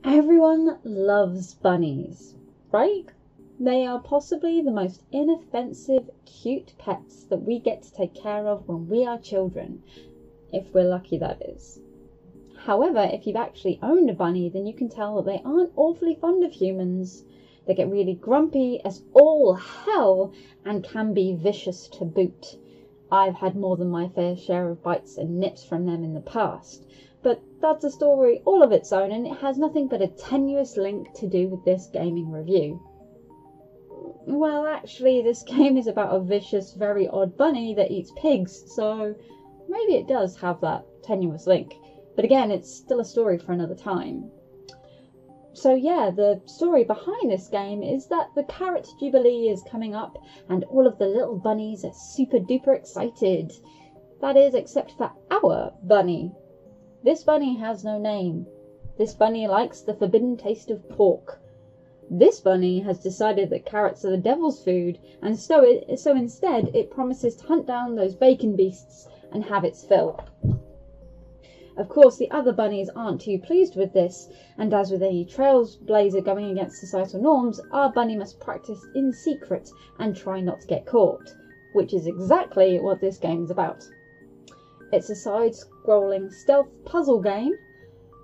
Everyone loves bunnies, right? They are possibly the most inoffensive, cute pets that we get to take care of when we are children, if we're lucky, that is. However, if you've actually owned a bunny, then you can tell that they aren't awfully fond of humans. They get really grumpy as all hell and can be vicious to boot. I've had more than my fair share of bites and nips from them in the past. But that's a story all of its own, and it has nothing but a tenuous link to do with this gaming review. Well, actually, this game is about a vicious, very odd bunny that eats pigs, so maybe it does have that tenuous link. But again, it's still a story for another time. So yeah, the story behind this game is that the Carrot Jubilee is coming up, and all of the little bunnies are super duper excited. That is, except for our bunny. This bunny has no name. This bunny likes the forbidden taste of pork. This bunny has decided that carrots are the devil's food, and so instead it promises to hunt down those bacon beasts and have its fill. Of course, the other bunnies aren't too pleased with this, and as with any trailblazer going against societal norms, our bunny must practice in secret and try not to get caught, which is exactly what this game is about. It's a side-scrolling stealth puzzle game,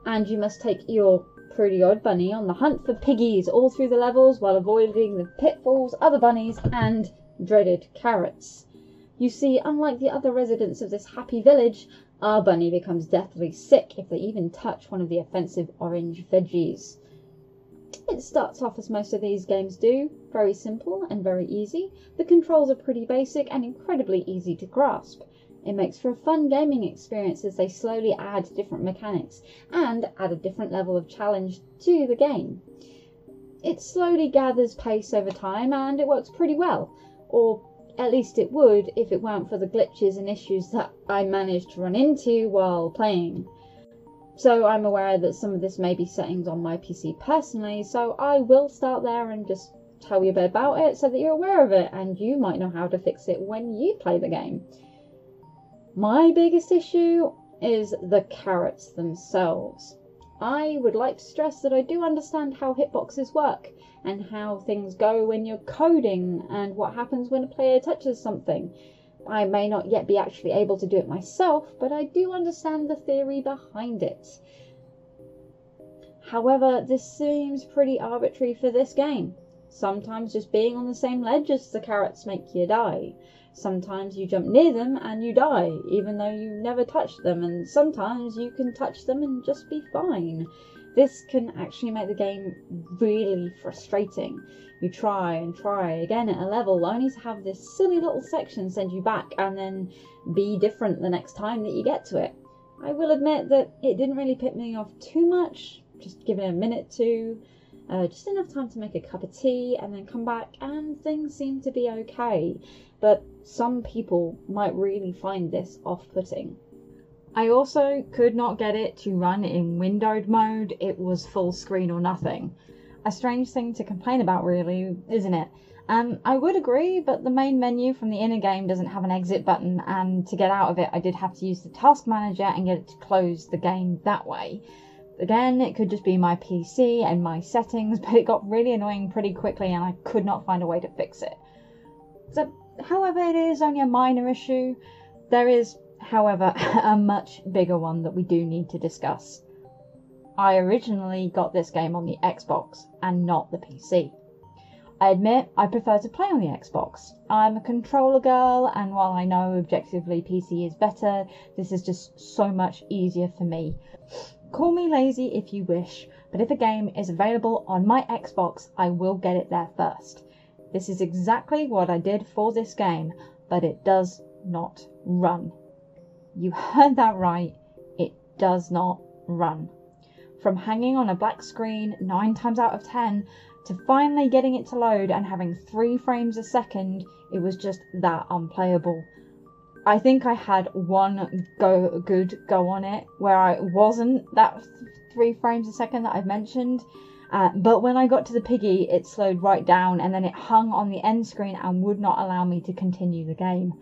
and you must take your pretty odd bunny on the hunt for piggies all through the levels while avoiding the pitfalls, other bunnies, and dreaded carrots. You see, unlike the other residents of this happy village, our bunny becomes deathly sick if they even touch one of the offensive orange veggies. It starts off as most of these games do, very simple and very easy. The controls are pretty basic and incredibly easy to grasp. It makes for a fun gaming experience as they slowly add different mechanics and add a different level of challenge to the game. It slowly gathers pace over time and it works pretty well, or at least it would if it weren't for the glitches and issues that I managed to run into while playing. So I'm aware that some of this may be settings on my PC personally, so I will start there and just tell you a bit about it so that you're aware of it and you might know how to fix it when you play the game. My biggest issue is the carrots themselves. I would like to stress that I do understand how hitboxes work and how things go when you're coding and what happens when a player touches something. I may not yet be actually able to do it myself, but I do understand the theory behind it. However, this seems pretty arbitrary for this game. Sometimes just being on the same ledge as the carrots make you die. Sometimes you jump near them and you die, even though you never touched them, and sometimes you can touch them and just be fine. This can actually make the game really frustrating. You try and try again at a level, only to have this silly little section send you back and then be different the next time that you get to it. I will admit that it didn't really piss me off too much, just give it a minute to, just enough time to make a cup of tea and then come back and things seem to be okay. But some people might really find this off-putting. I also could not get it to run in windowed mode. It was full screen or nothing. A strange thing to complain about, really, isn't it? I would agree, but the main menu from the inner game doesn't have an exit button, and to get out of it I did have to use the task manager and get it to close the game that way. Again, it could just be my PC and my settings, but it got really annoying pretty quickly and I could not find a way to fix it. So, however, it is only a minor issue. There is, however, a much bigger one that we do need to discuss. I originally got this game on the Xbox and not the PC. I admit I prefer to play on the Xbox. I'm a controller girl, and while I know objectively PC is better, this is just so much easier for me. Call me lazy if you wish, but if a game is available on my Xbox, I will get it there first. This is exactly what I did for this game, but it does not run. You heard that right, it does not run. From hanging on a black screen 9 times out of 10 to finally getting it to load and having 3 frames a second, it was just that unplayable. I think I had one good go on it where I wasn't that 3 frames a second that I've mentioned. But when I got to the piggy, it slowed right down and then it hung on the end screen and would not allow me to continue the game.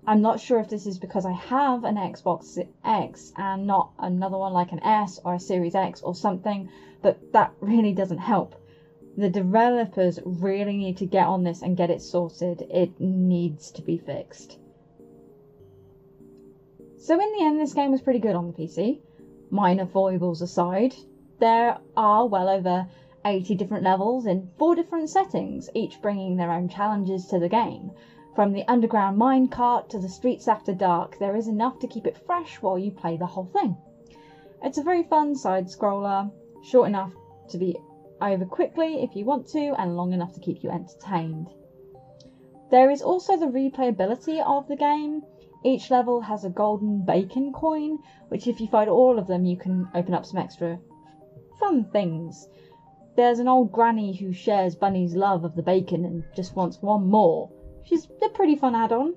I'm not sure if this is because I have an Xbox X and not another one like an S or a Series X or something, but that really doesn't help. The developers really need to get on this and get it sorted. It needs to be fixed. So in the end, this game was pretty good on the PC. Minor foibles aside, there are well over 80 different levels in 4 different settings, each bringing their own challenges to the game. From the underground minecart to the streets after dark, there is enough to keep it fresh while you play the whole thing. It's a very fun side-scroller, short enough to be over quickly if you want to, and long enough to keep you entertained. There is also the replayability of the game. Each level has a golden bacon coin, which if you find all of them, you can open up some extra fun things. There's an old granny who shares Bunny's love of the bacon and just wants one more, which is a pretty fun add-on.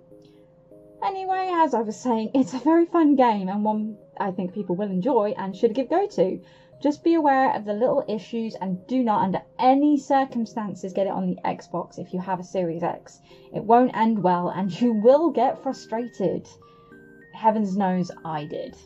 Anyway, as I was saying, it's a very fun game and one I think people will enjoy and should give go to. Just be aware of the little issues and do not under any circumstances get it on the Xbox if you have a Series X. It won't end well and you will get frustrated. Heavens knows I did.